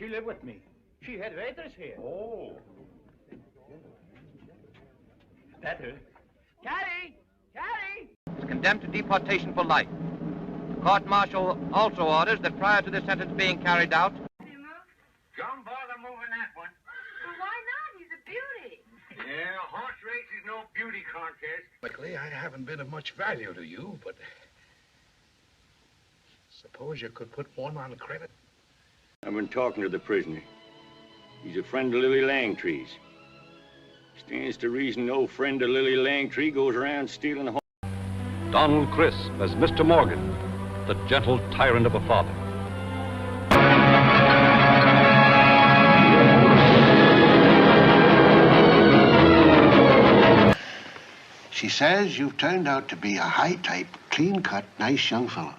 She lived with me. She had waiters here. Oh. Better. Carrie! Carrie! Is condemned to deportation for life. The court-martial also orders that prior to this sentence being carried out... Don't bother moving that one. Well, why not? He's a beauty. Yeah, horse race is no beauty contest. Luckily, I haven't been of much value to you, but... Suppose you could put one on credit? I've been talking to the prisoner. He's a friend of Lily Langtry's. Stands to reason no friend of Lily Langtry goes around stealing horses. Donald Crisp as Mr. Morgan, the gentle tyrant of a father. She says you've turned out to be a high-type, clean-cut, nice young fellow.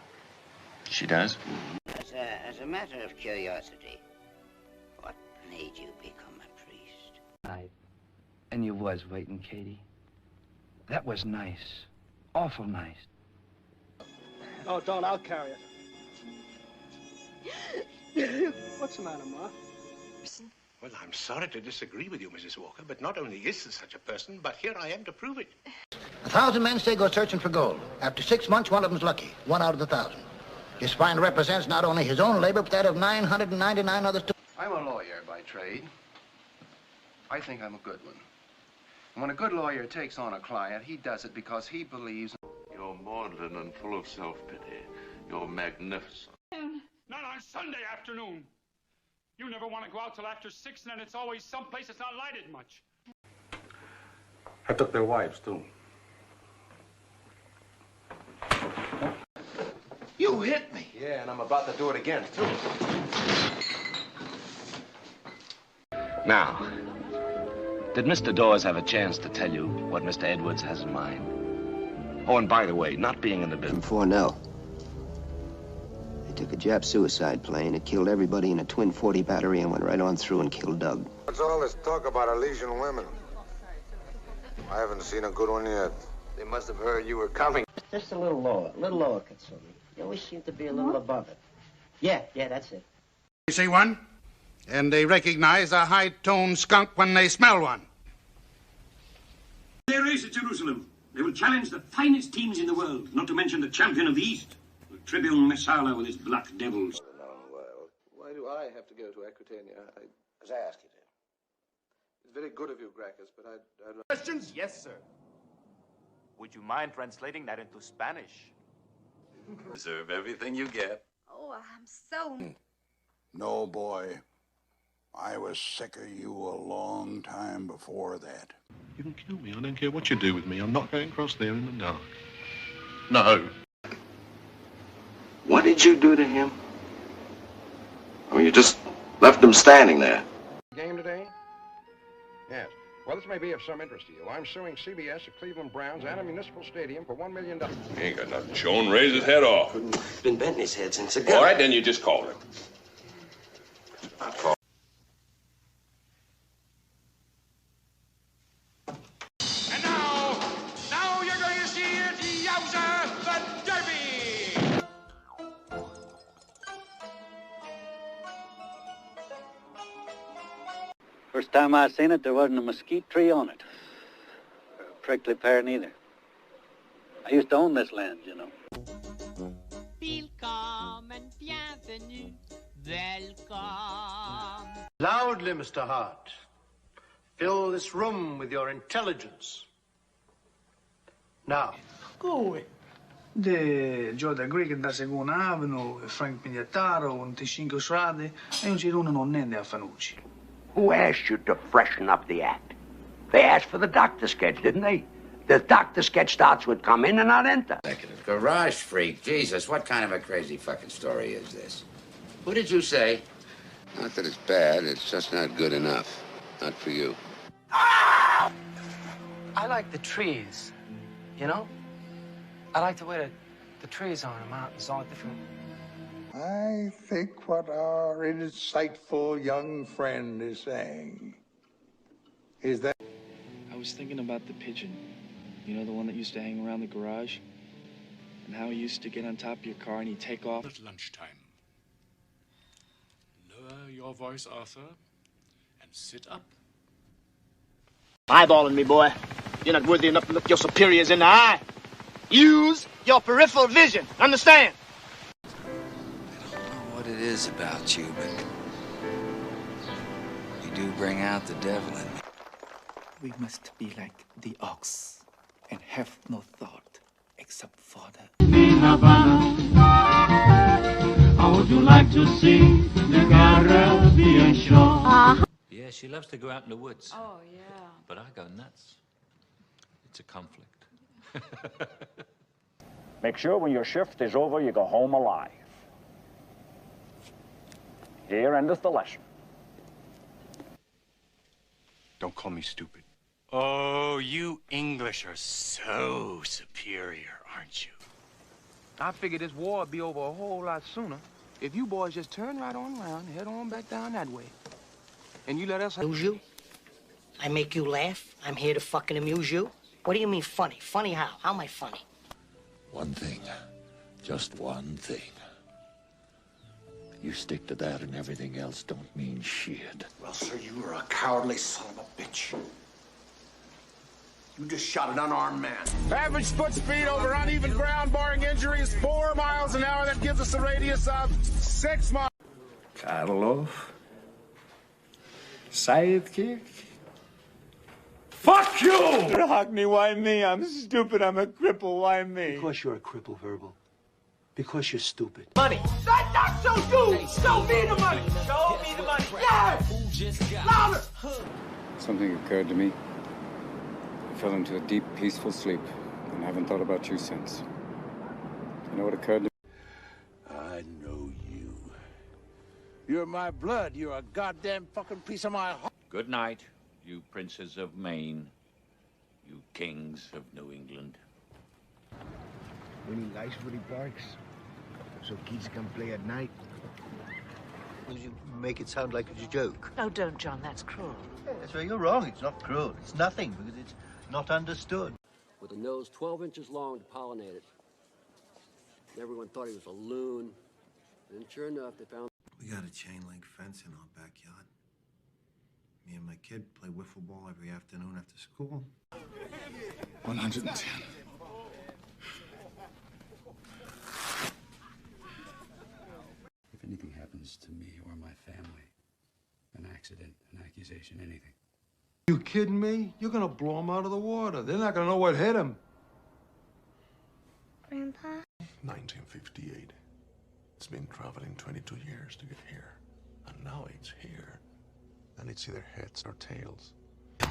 She does? As a matter of curiosity, what made you become a priest? And you was waiting, Katie. That was nice. Awful nice. Oh, don't. I'll carry it. What's the matter, Ma? Well, I'm sorry to disagree with you, Mrs. Walker, but not only is there such a person, but here I am to prove it. 1,000 men say go searching for gold. After 6 months, one of them's lucky. 1 out of the 1,000. His find represents not only his own labor, but that of 999 others too. I'm a lawyer by trade. I think I'm a good one. And when a good lawyer takes on a client, he does it because he believes... You're maudlin and full of self-pity. You're magnificent. Not on Sunday afternoon. You never want to go out till after 6, and then it's always someplace that's not lighted much. I took their wives, too. You hit me. Yeah, and I'm about to do it again, too. Now, did Mr. Dawes have a chance to tell you what Mr. Edwards has in mind? Oh, and by the way, not being in the business... Before, no. They took a Jap suicide plane. It killed everybody in a twin 40 battery and went right on through and killed Doug. What's all this talk about Elysian women? I haven't seen a good one yet. They must have heard you were coming. Just a little lower, Katsumi. You always seem to be a little above it. Yeah, that's it. You see one, and they recognize a high-toned skunk when they smell one. They race at Jerusalem. They will challenge the finest teams in the world, not to mention the champion of the East, the Tribune Messala with his black devils. Why do I have to go to Aquitania? As I asked you to. It's very good of you, Gracchus, but I'd... Questions? Yes, sir. Would you mind translating that into Spanish? Deserve everything you get. Oh, I'm so... No, boy. I was sick of you a long time before that. You can kill me. I don't care what you do with me. I'm not going across there in the dark. No. What did you do to him? I mean, you just left him standing there. Game today? Yes. Well, this may be of some interest to you. I'm suing CBS, the Cleveland Browns, and a municipal stadium for $1 million. He ain't got nothing shown. Raise his head off. Been bent in his head since a gun. All right, then you just call him. And now you're going to see it, Yowza, the Derby! First time I seen it, there wasn't a mesquite tree on it. Or a prickly pear neither. I used to own this land, you know. Willkommen, bienvenue, welcome. Loudly, Mr. Hart. Fill this room with your intelligence. Now. Go away. De Joda Greek da Segunda Avenue, Frank Migliataro, 25 strade, e non c'era uno niente a Fanucci. Who asked you to freshen up the act? They asked for the doctor sketch, didn't they? The doctor sketch starts with come in and not enter. Garage freak. Jesus, what kind of a crazy fucking story is this? Who did you say? Not that it's bad, it's just not good enough. Not for you. I like the trees, you know? I like the way the trees are in the mountains, all different. I think what our insightful young friend is saying is that... I was thinking about the pigeon. You know, the one that used to hang around the garage? And how he used to get on top of your car and he'd take off. At lunchtime. Lower your voice, Arthur, and sit up. Eyeballing me, boy. You're not worthy enough to look your superiors in the eye. Use your peripheral vision. Understand? I don't know what it is about you, but you do bring out the devil in me. We must be like the ox and have no thought except for the... How would you like to see the Caribbean shore? Yeah, she loves to go out in the woods. Oh, yeah. But I go nuts. It's a conflict. Make sure when your shift is over, you go home alive. Here endeth the lesson. Don't call me stupid. Oh, you English are so superior, aren't you? I figured this war would be over a whole lot sooner if you boys just turn right on around and head on back down that way. And you let us... Amuse you? I make you laugh? I'm here to fucking amuse you? What do you mean funny? Funny how? How am I funny? One thing. Just one thing. You stick to that and everything else don't mean shit. Well, sir, you are a cowardly son of a bitch. You just shot an unarmed man. Average foot speed over uneven ground, barring injury, is 4 miles an hour. That gives us a radius of 6 miles. Karloff. Sidekick. Fuck you! Hockney, why me? I'm stupid. I'm a cripple. Why me? Because you're a cripple, Verbal. Because you're stupid. Money. That's not so you! Show me the money! Show me the money! Yes! Louder! Something occurred to me. I fell into a deep, peaceful sleep, and haven't thought about you since. You know what occurred to me? I know you. You're my blood. You're a goddamn fucking piece of my heart. Good night, you princes of Maine. You kings of New England. When he likes what he barks, so kids can play at night. You make it sound like it's a joke. No, don't, John. That's cruel. That's where you're wrong. It's not cruel. It's nothing because it's not understood. With a nose 12 inches long to pollinate it. And everyone thought he was a loon. And sure enough, they found... We got a chain link fence in our backyard. Me and my kid play wiffle ball every afternoon after school. 110. If anything happens to me or my family, an accident, an accusation, anything. You kidding me? You're gonna blow him out of the water. They're not gonna know what hit him. Grandpa? 1958. It's been traveling 22 years to get here. And now it's here. And it's either heads or tails. I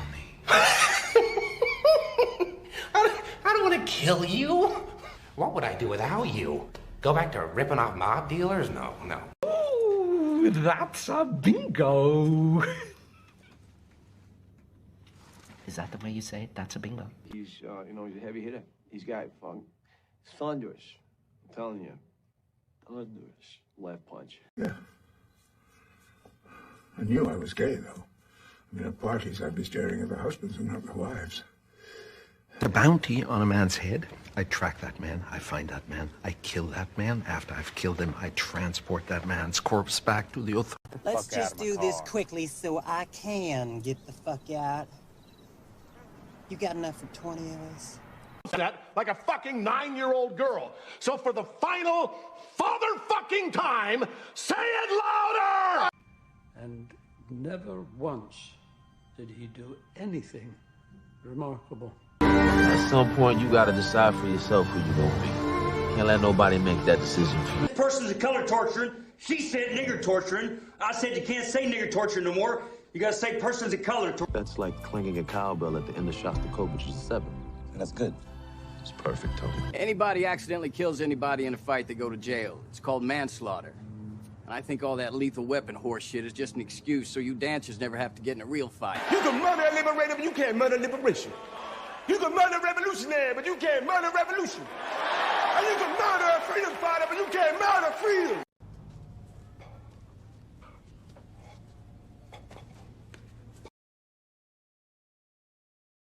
don't want to kill you. What would I do without you? Go back to ripping off mob dealers? No, no. Ooh, that's a bingo. Is that the way you say it? That's a bingo. He's, he's a heavy hitter. He's got fun. It's thunderous. I'm telling you. Thunderous. Left punch. Yeah. I knew I was gay, though. I mean, at parties, I'd be staring at the husbands and not the wives. The bounty on a man's head. I track that man. I find that man. I kill that man. After I've killed him, I transport that man's corpse back to the authorities. Let's just do this quickly so I can get the fuck out. You got enough for 20 of us? That like a fucking 9-year-old girl. So for the final father-fucking time, say it louder! And never once did he do anything remarkable. At some point, you gotta decide for yourself who you're gonna be. Can't let nobody make that decision for you. This person's a color torturing. She said nigger torturing. I said you can't say nigger torturing no more. You gotta say person's a color torturing. That's like clanging a cowbell at the end of Shostakovich's 7. And that's good. It's perfect, Tony. Anybody accidentally kills anybody in a fight, they go to jail. It's called manslaughter. And I think all that lethal weapon horse shit is just an excuse so you dancers never have to get in a real fight. You can murder a liberator, but you can't murder liberation. You can murder a revolutionary, but you can't murder revolution. And you can murder a freedom fighter, but you can't murder freedom.